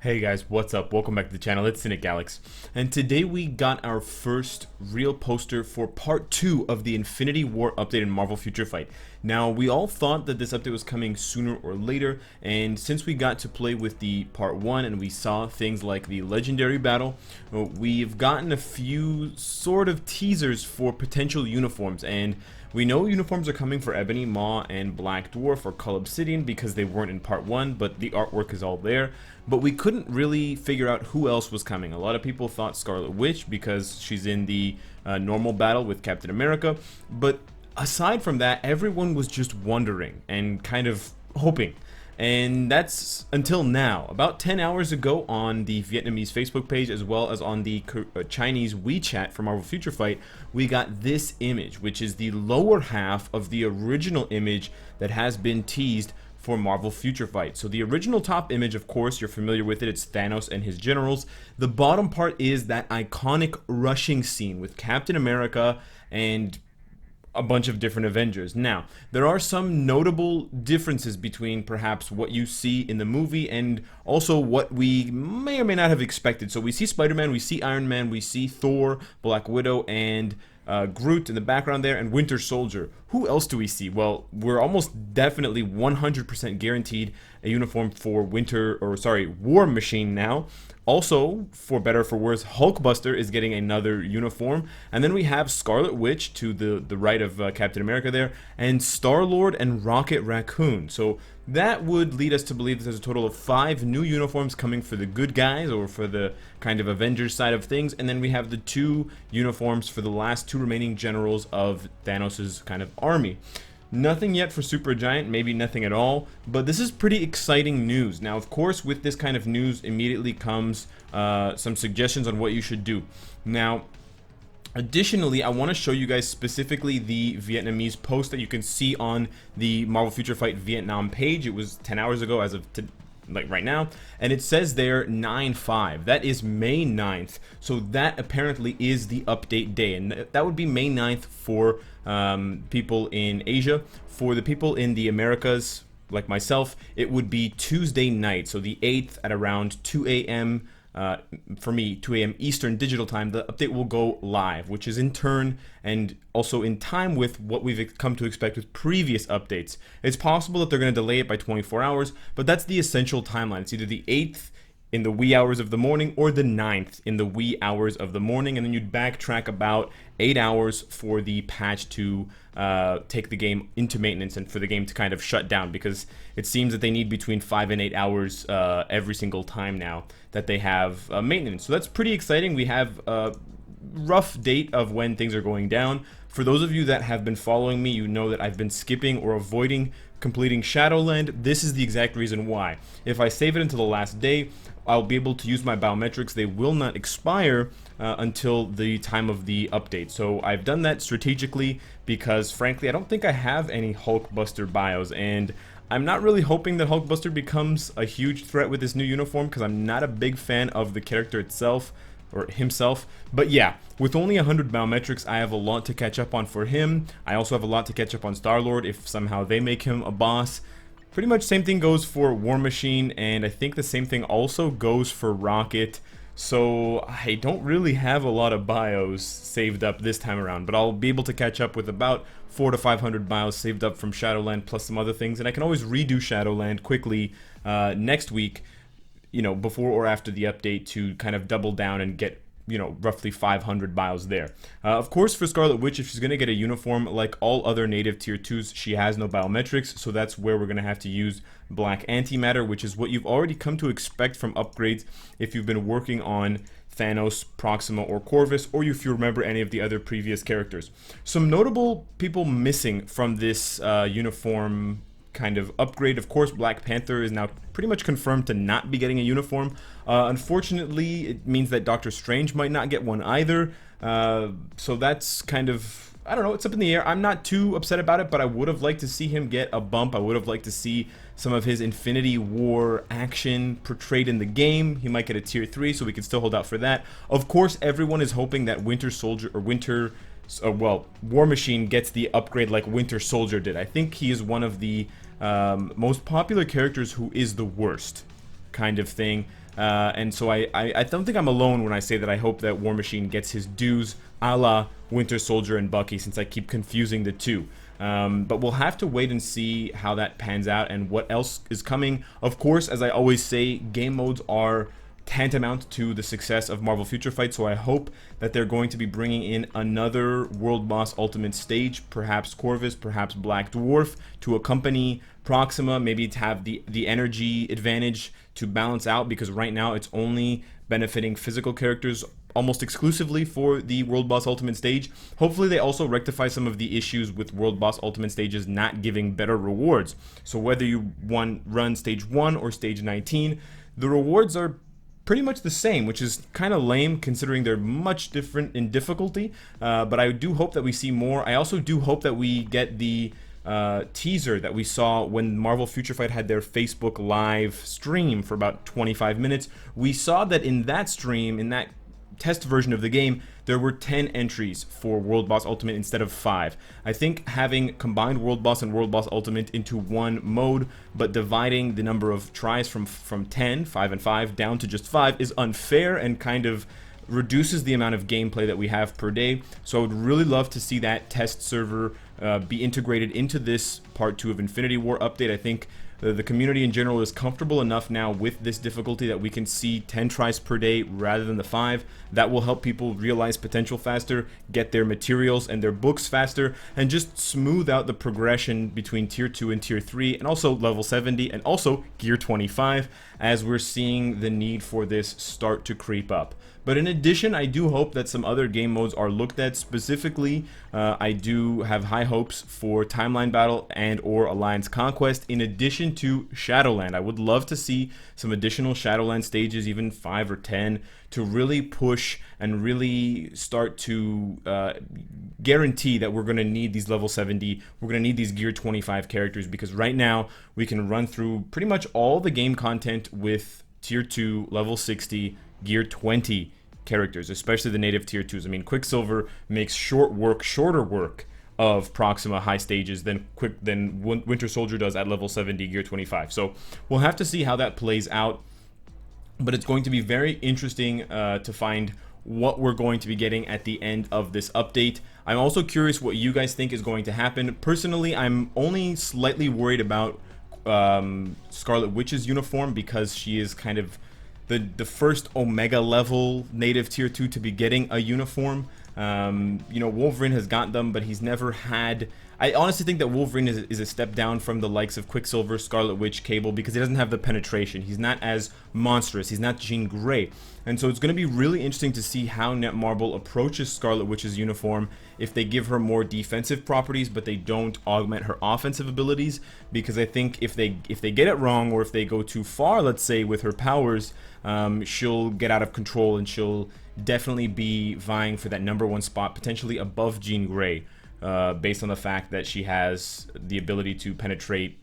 Hey guys, what's up? Welcome back to the channel. It's CynicAlex, and today we got our first real poster for part 2 of the Infinity War update in Marvel Future Fight. Now, we all thought that this update was coming sooner or later, and since we got to play with the part 1 and we saw things like the Legendary Battle, we've gotten a few sort of teasers for potential uniforms, and we know uniforms are coming for Ebony Maw and Black Dwarf or Cull Obsidian because they weren't in part 1, but the artwork is all there. But we couldn't really figure out who else was coming. A lot of people thought Scarlet Witch because she's in the normal battle with Captain America. But aside from that, everyone was just wondering and kind of hoping. And that's until now. About 10 hours ago on the Vietnamese Facebook page as well as on the Chinese WeChat for Marvel Future Fight, we got this image, which is the lower half of the original image that has been teased for Marvel Future Fight. So the original top image, of course, you're familiar with it, it's Thanos and his generals. The bottom part is that iconic rushing scene with Captain America and a bunch of different Avengers. Now, there are some notable differences between perhaps what you see in the movie and also what we may or may not have expected. So we see Spider-Man, we see Iron Man, we see Thor, Black Widow, and Groot in the background there, and Winter Soldier. Who else do we see? Well, we're almost definitely 100% guaranteed a uniform for War Machine now. Also, for better or for worse, Hulkbuster is getting another uniform. And then we have Scarlet Witch to the right of Captain America there, and Star-Lord and Rocket Raccoon. So that would lead us to believe that there's a total of 5 new uniforms coming for the good guys, or for the kind of Avengers side of things. And then we have the 2 uniforms for the last 2 remaining generals of Thanos' kind of army. Nothing yet for Supergiant, maybe nothing at all, but this is pretty exciting news. Now, of course, with this kind of news immediately comes some suggestions on what you should do. Now, additionally, I want to show you guys specifically the Vietnamese post that you can see on the Marvel Future Fight Vietnam page. It was 10 hours ago as of like right now, and it says there 9/5. That is May 9th, so that apparently is the update day, and that would be May 9th for people in Asia. For the people in the Americas, like myself, it would be Tuesday night, so the 8th at around 2 a.m. For me, 2 a.m. Eastern Digital Time, the update will go live, which is in turn and also in time with what we've come to expect with previous updates. It's possible that they're going to delay it by 24 hours, but that's the essential timeline. It's either the 8th in the wee hours of the morning or the 9th in the wee hours of the morning, and then you'd backtrack about 8 hours for the patch to take the game into maintenance and for the game to kind of shut down, because it seems that they need between 5 and 8 hours every single time now that they have maintenance. So that's pretty exciting. We have a rough date of when things are going down. For those of you that have been following me, you know that I've been skipping or avoiding completing Shadowland. This is the exact reason why. If I save it until the last day, I'll be able to use my biometrics. They will not expire until the time of the update. So I've done that strategically because, frankly, I don't think I have any Hulkbuster bios, and I'm not really hoping that Hulkbuster becomes a huge threat with this new uniform because I'm not a big fan of the character itself, or himself. But yeah, with only 100 biometrics, I have a lot to catch up on for him. I also have a lot to catch up on Star-Lord if somehow they make him a boss. Pretty much same thing goes for War Machine, and I think the same thing also goes for Rocket. So I don't really have a lot of bios saved up this time around, but I'll be able to catch up with about 400 to 500 bios saved up from Shadowland plus some other things, and I can always redo Shadowland quickly next week, you know, before or after the update, to kind of double down and get, you know, roughly 500 bios there. Of course, for Scarlet Witch, if she's going to get a uniform, like all other native tier 2s, she has no biometrics, so that's where we're going to have to use Black Antimatter, which is what you've already come to expect from upgrades if you've been working on Thanos, Proxima, or Corvus, or if you remember any of the other previous characters. Some notable people missing from this uniform kind of upgrade. Of course, Black Panther is now pretty much confirmed to not be getting a uniform. Unfortunately, it means that Doctor Strange might not get one either. So that's kind of, I don't know, it's up in the air. I'm not too upset about it, but I would have liked to see him get a bump. I would have liked to see some of his Infinity War action portrayed in the game. He might get a tier 3, so we can still hold out for that. Of course, everyone is hoping that Winter Soldier, or War Machine gets the upgrade like Winter Soldier did. I think he is one of the most popular characters who is the worst kind of thing. And so I don't think I'm alone when I say that I hope that War Machine gets his dues a la Winter Soldier and Bucky, since I keep confusing the two. But we'll have to wait and see how that pans out and what else is coming. Of course, as I always say, game modes are tantamount to the success of Marvel Future Fight, so I hope that they're going to be bringing in another World Boss Ultimate stage, perhaps Corvus, perhaps Black Dwarf, to accompany Proxima, maybe to have the energy advantage to balance out, because right now it's only benefiting physical characters almost exclusively for the World Boss Ultimate stage. Hopefully they also rectify some of the issues with World Boss Ultimate stages not giving better rewards. So whether you run stage 1 or stage 19, the rewards are pretty much the same, which is kind of lame considering they're much different in difficulty. But I do hope that we see more. I also do hope that we get the teaser that we saw when Marvel Future Fight had their Facebook Live stream for about 25 minutes. We saw that in that stream, in that test version of the game, there were 10 entries for World Boss Ultimate instead of 5. I think having combined World Boss and World Boss Ultimate into one mode, but dividing the number of tries from 10, 5 and 5, down to just 5 is unfair and kind of reduces the amount of gameplay that we have per day. So I would really love to see that test server be integrated into this Part 2 of Infinity War update. I think the community in general is comfortable enough now with this difficulty that we can see 10 tries per day rather than the 5. That will help people realize potential faster, get their materials and their books faster, and just smooth out the progression between Tier 2 and Tier 3, and also level 70, and also Gear 25, as we're seeing the need for this start to creep up. But in addition, I do hope that some other game modes are looked at. Specifically, I do have high hopes for Timeline Battle and or Alliance Conquest, in addition to Shadowland. I would love to see some additional Shadowland stages, even 5 or 10, to really push and really start to guarantee that we're going to need these level 70, we're going to need these Gear 25 characters, because right now we can run through pretty much all the game content with Tier 2, level 60, Gear 20 characters, especially the native Tier 2s. I mean, Quicksilver makes shorter work of Proxima high stages than Winter Soldier does at level 70, Gear 25. So we'll have to see how that plays out, but it's going to be very interesting to find what we're going to be getting at the end of this update. I'm also curious what you guys think is going to happen. Personally, I'm only slightly worried about Scarlet Witch's uniform, because she is kind of the first Omega level native Tier 2 to be getting a uniform. You know, Wolverine has got them, but he's never had... I honestly think that Wolverine is a step down from the likes of Quicksilver, Scarlet Witch, Cable, because he doesn't have the penetration. He's not as monstrous. He's not Jean Grey. And so it's going to be really interesting to see how Netmarble approaches Scarlet Witch's uniform, if they give her more defensive properties, but they don't augment her offensive abilities. Because I think if they get it wrong, or if they go too far, let's say, with her powers, she'll get out of control, and she'll definitely be vying for that #1 spot, potentially above Jean Grey. Based on the fact that she has the ability to penetrate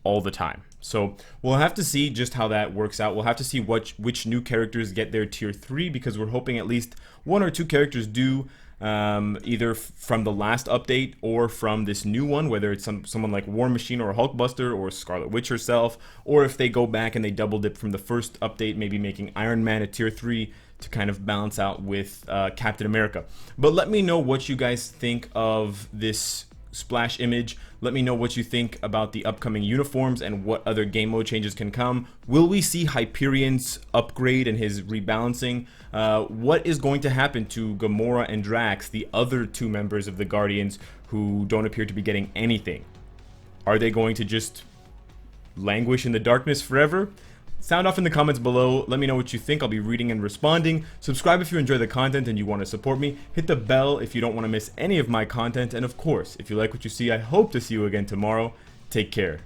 all the time. So we'll have to see just how that works out. We'll have to see which new characters get their Tier 3, because we're hoping at least 1 or 2 characters do, either from the last update or from this new one, whether it's someone like War Machine or Hulkbuster or Scarlet Witch herself, or if they go back and they double dip from the first update, maybe making Iron Man a Tier 3 to kind of balance out with Captain America. But let me know what you guys think of this splash image. Let me know what you think about the upcoming uniforms and what other game mode changes can come. Will we see Hyperion's upgrade and his rebalancing? What is going to happen to Gamora and Drax, the other 2 members of the Guardians who don't appear to be getting anything? Are they going to just languish in the darkness forever? Sound off in the comments below. Let me know what you think. I'll be reading and responding. Subscribe if you enjoy the content and you want to support me. Hit the bell if you don't want to miss any of my content. And of course, if you like what you see, I hope to see you again tomorrow. Take care.